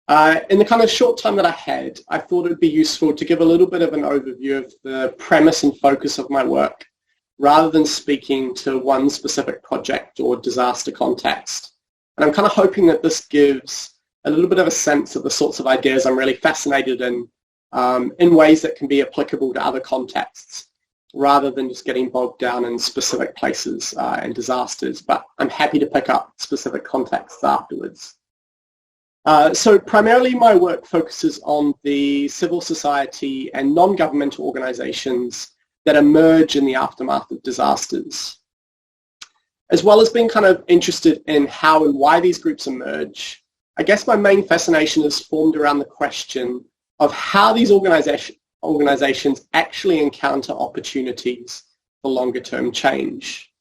In the kind of short time that I had, I thought it would be useful to give a little bit of an overview of the premise and focus of my work, rather than speaking to one specific project or disaster context. And I'm kind of hoping that this gives a little bit of a sense of the sorts of ideas I'm really fascinated in ways that can be applicable to other contexts, rather than just getting bogged down in specific places and disasters. But I'm happy to pick up specific contexts afterwards. So primarily my work focuses on the civil society and non-governmental organizations that emerge in the aftermath of disasters. As well as being kind of interested in how and why these groups emerge, I guess my main fascination is formed around the question of how these organizations actually encounter opportunities for longer term change.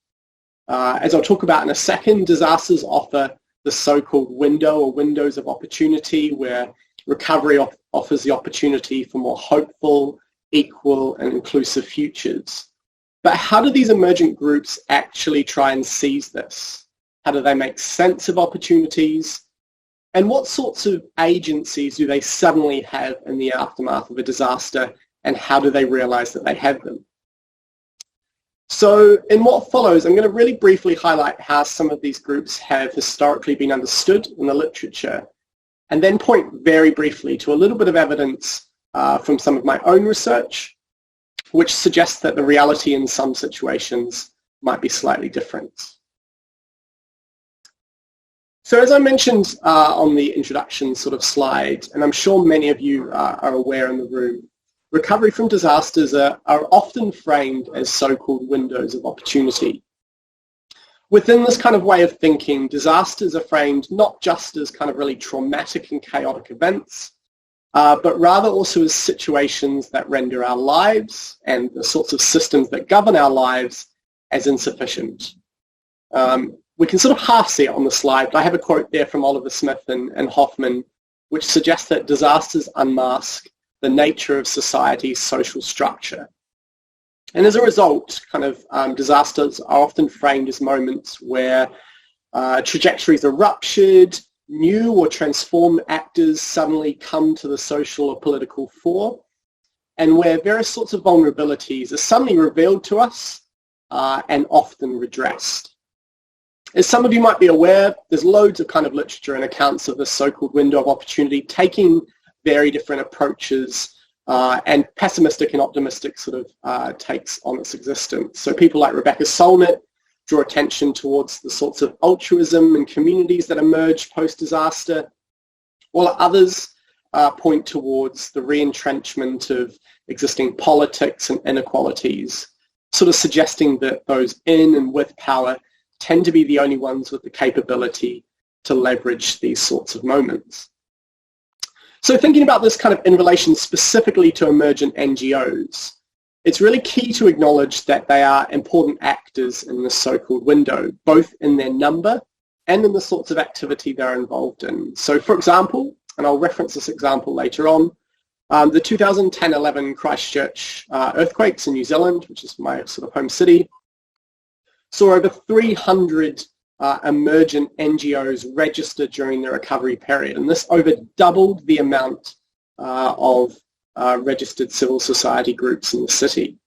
As I'll talk about in a second, disasters offer the so-called window or windows of opportunity, where recovery offers the opportunity for more hopeful, equal and inclusive futures. But how do these emergent groups actually try and seize this? How do they make sense of opportunities? And what sorts of agencies do they suddenly have in the aftermath of a disaster, and how do they realize that they have them? So in what follows, I'm going to really briefly highlight how some of these groups have historically been understood in the literature, and then point very briefly to a little bit of evidence from some of my own research, which suggests that the reality in some situations might be slightly different. So as I mentioned on the introduction sort of slide, and I'm sure many of you are aware in the room, recovery from disasters are often framed as so-called windows of opportunity. Within this kind of way of thinking, disasters are framed not just as kind of really traumatic and chaotic events, but rather also as situations that render our lives and the sorts of systems that govern our lives as insufficient. We can sort of half see it on the slide, but I have a quote there from Oliver Smith and Hoffman, which suggests that disasters unmask the nature of society's social structure. And as a result, kind of disasters are often framed as moments where trajectories are ruptured, new or transformed actors suddenly come to the social or political fore, and where various sorts of vulnerabilities are suddenly revealed to us and often redressed. As some of you might be aware, there's loads of kind of literature and accounts of this so-called window of opportunity taking very different approaches and pessimistic and optimistic sort of takes on its existence. So people like Rebecca Solnit draw attention towards the sorts of altruism and communities that emerge post-disaster, while others point towards the re-entrenchment of existing politics and inequalities, sort of suggesting that those in and with power tend to be the only ones with the capability to leverage these sorts of moments. So thinking about this kind of in relation specifically to emergent NGOs, it's really key to acknowledge that they are important actors in this so-called window, both in their number and in the sorts of activity they're involved in. So for example, and I'll reference this example later on, the 2010-11 Christchurch earthquakes in New Zealand, which is my sort of home city, saw over 300 emergent NGOs registered during the recovery period, and this over doubled the amount of registered civil society groups in the city.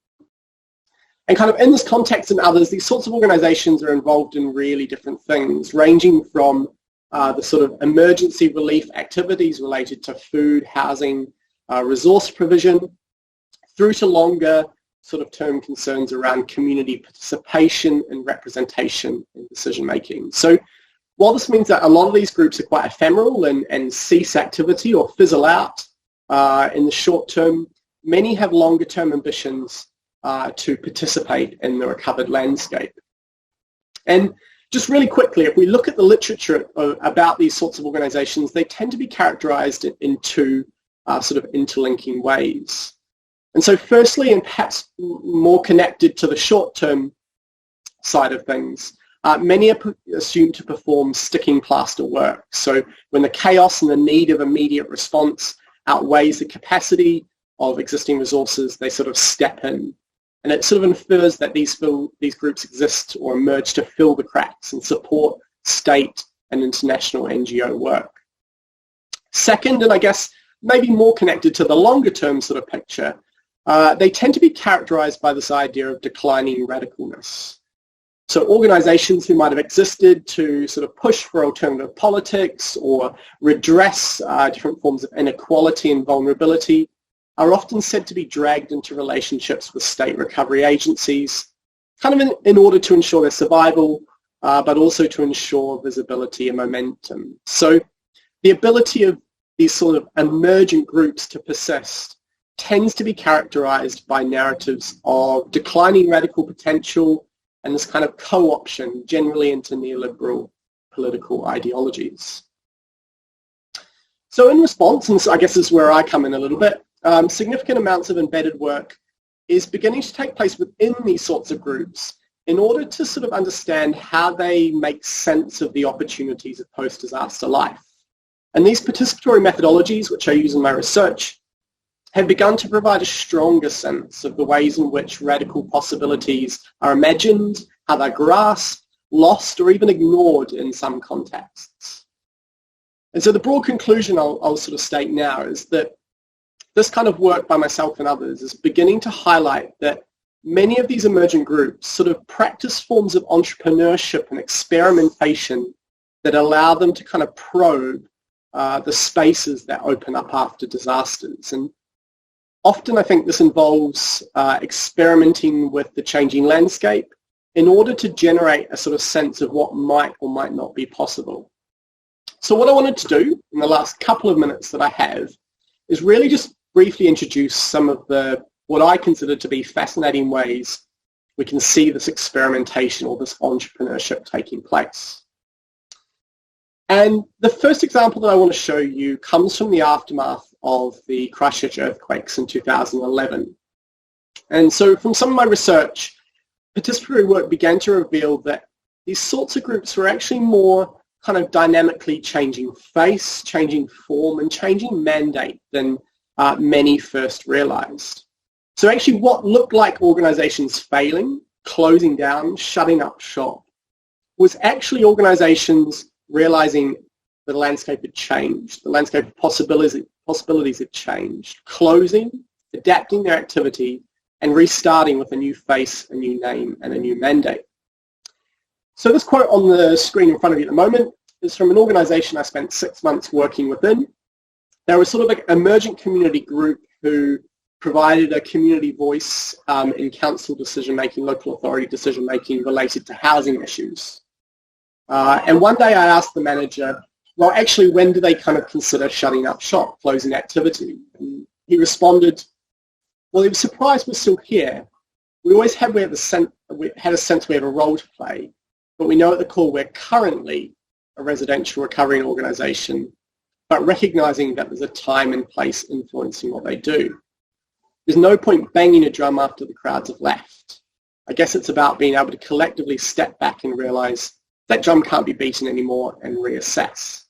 And kind of in this context and others, these sorts of organizations are involved in really different things, ranging from the sort of emergency relief activities related to food, housing, resource provision, through to longer sort of term concerns around community participation and representation in decision making. So while this means that a lot of these groups are quite ephemeral and cease activity or fizzle out in the short term, many have longer term ambitions to participate in the recovered landscape. And just really quickly, if we look at the literature about these sorts of organizations, they tend to be characterized in two sort of interlinking ways. And so firstly, and perhaps more connected to the short-term side of things, many are assumed to perform sticking plaster work. So when the chaos and the need of immediate response outweighs the capacity of existing resources, they sort of step in. And it sort of infers that these groups exist or emerge to fill the cracks and support state and international NGO work. Second, and I guess maybe more connected to the longer term sort of picture, they tend to be characterized by this idea of declining radicalness. So organizations who might have existed to sort of push for alternative politics or redress different forms of inequality and vulnerability are often said to be dragged into relationships with state recovery agencies, kind of in order to ensure their survival, but also to ensure visibility and momentum. So the ability of these sort of emergent groups to persist tends to be characterized by narratives of declining radical potential and this kind of co-option generally into neoliberal political ideologies. So in response, and I guess this is where I come in a little bit, significant amounts of embedded work is beginning to take place within these sorts of groups in order to sort of understand how they make sense of the opportunities of post-disaster life. And these participatory methodologies, which I use in my research, have begun to provide a stronger sense of the ways in which radical possibilities are imagined, how they're grasped, lost, or even ignored in some contexts. And so the broad conclusion I'll sort of state now is that this kind of work by myself and others is beginning to highlight that many of these emergent groups sort of practice forms of entrepreneurship and experimentation that allow them to kind of probe the spaces that open up after disasters. And often I think this involves experimenting with the changing landscape in order to generate a sort of sense of what might or might not be possible. So what I wanted to do in the last couple of minutes that I have is really just briefly introduce some of the what I consider to be fascinating ways we can see this experimentation or this entrepreneurship taking place. And the first example that I want to show you comes from the aftermath of the Christchurch earthquakes in 2011. And so from some of my research, participatory work began to reveal that these sorts of groups were actually more kind of dynamically changing face, changing form, and changing mandate than many first realized. So actually what looked like organizations failing, closing down, shutting up shop, was actually organizations realizing the landscape had changed, the landscape of possibilities had changed, closing, adapting their activity, and restarting with a new face, a new name, and a new mandate. So this quote on the screen in front of you at the moment is from an organization I spent 6 months working within. They were sort of an emergent community group who provided a community voice in council decision-making, local authority decision-making related to housing issues. And one day I asked the manager, well, actually, when do they kind of consider shutting up shop, closing activity? And he responded, well, he was surprised we're still here. We always had a sense we have a role to play, but we know at the core we're currently a residential recovery organisation, but recognising that there's a time and place influencing what they do. There's no point banging a drum after the crowds have left. I guess it's about being able to collectively step back and realise that drum can't be beaten anymore and reassess.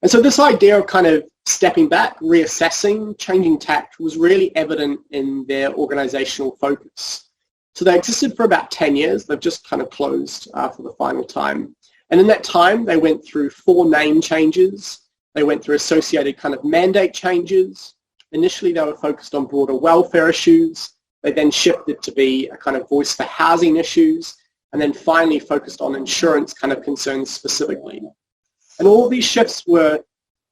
And so this idea of kind of stepping back, reassessing, changing tact was really evident in their organisational focus. So they existed for about 10 years. They've just kind of closed for the final time. And in that time, they went through 4 name changes. They went through associated kind of mandate changes. Initially, they were focused on broader welfare issues. They then shifted to be a kind of voice for housing issues, and then finally focused on insurance kind of concerns specifically. And all of these shifts were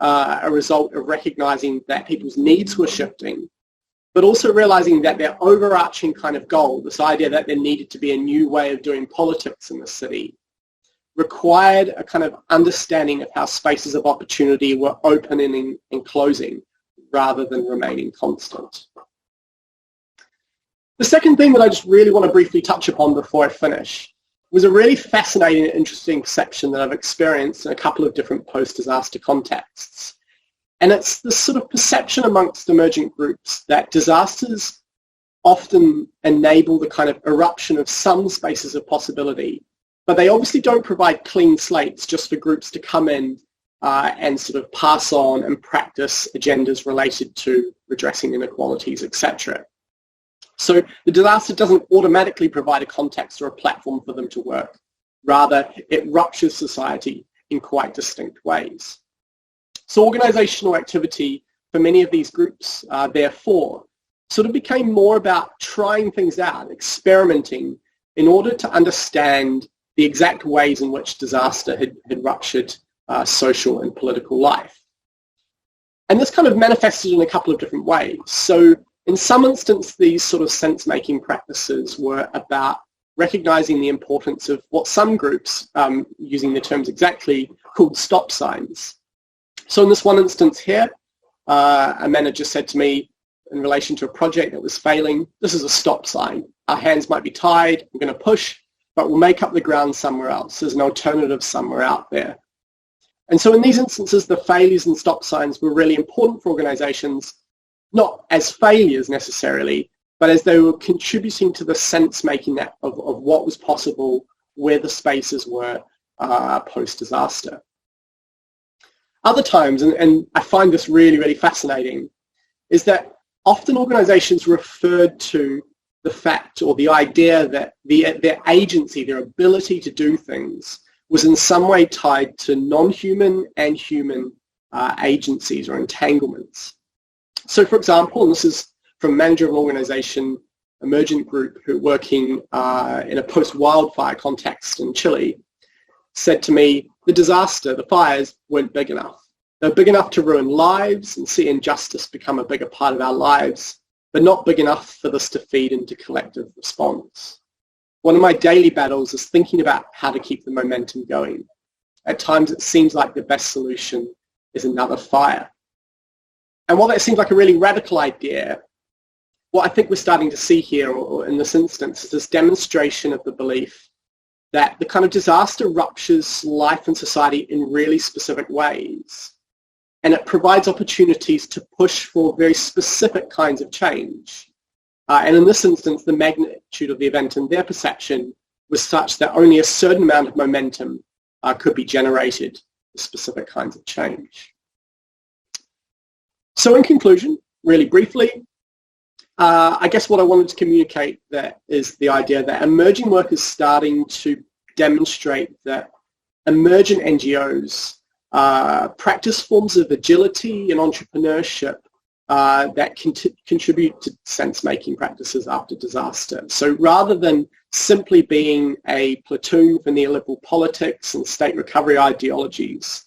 a result of recognizing that people's needs were shifting, but also realizing that their overarching kind of goal, this idea that there needed to be a new way of doing politics in the city, required a kind of understanding of how spaces of opportunity were opening and closing rather than remaining constant. The second thing that I just really want to briefly touch upon before I finish was a really fascinating and interesting perception that I've experienced in a couple of different post-disaster contexts. And it's this sort of perception amongst emergent groups that disasters often enable the kind of eruption of some spaces of possibility, but they obviously don't provide clean slates just for groups to come in and sort of pass on and practice agendas related to redressing inequalities, etc. So the disaster doesn't automatically provide a context or a platform for them to work. Rather, it ruptures society in quite distinct ways. So organizational activity for many of these groups, therefore, sort of became more about trying things out, experimenting, in order to understand the exact ways in which disaster had ruptured social and political life. And this kind of manifested in a couple of different ways. So in some instances, these sort of sense-making practices were about recognizing the importance of what some groups, using the terms exactly, called stop signs. So in this one instance here, a manager said to me in relation to a project that was failing, this is a stop sign. Our hands might be tied, we're going to push, but we'll make up the ground somewhere else. There's an alternative somewhere out there. And so in these instances, the failures and stop signs were really important for organizations, not as failures necessarily, but as they were contributing to the sense-making of what was possible, where the spaces were post-disaster. Other times, and I find this really, really fascinating, is that often organizations referred to the fact or the idea that their agency, their ability to do things, was in some way tied to non-human and human agencies or entanglements. So for example, and this is from manager of an organization, emergent group who are working in a post-wildfire context in Chile, said to me, the disaster, the fires weren't big enough. They're big enough to ruin lives and see injustice become a bigger part of our lives, but not big enough for this to feed into collective response. One of my daily battles is thinking about how to keep the momentum going. At times it seems like the best solution is another fire. And while that seems like a really radical idea, what I think we're starting to see here, or in this instance, is this demonstration of the belief that the kind of disaster ruptures life and society in really specific ways. And it provides opportunities to push for very specific kinds of change. And in this instance, the magnitude of the event and their perception was such that only a certain amount of momentum could be generated for specific kinds of change. So in conclusion, really briefly, I guess what I wanted to communicate there is the idea that emerging work is starting to demonstrate that emergent NGOs practice forms of agility and entrepreneurship that contribute to sense-making practices after disaster. So rather than simply being a platoon for neoliberal politics and state recovery ideologies,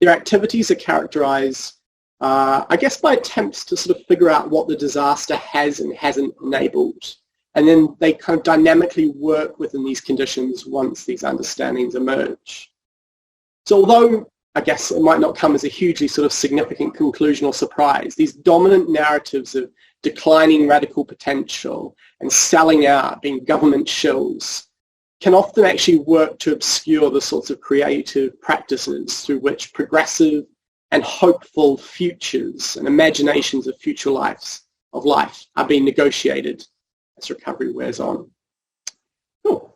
their activities are characterized, I guess, by attempts to sort of figure out what the disaster has and hasn't enabled. And then they kind of dynamically work within these conditions once these understandings emerge. So although I guess it might not come as a hugely sort of significant conclusion or surprise, these dominant narratives of declining radical potential and selling out, being government shills, can often actually work to obscure the sorts of creative practices through which progressive and hopeful futures and imaginations of future life are being negotiated as recovery wears on. Cool.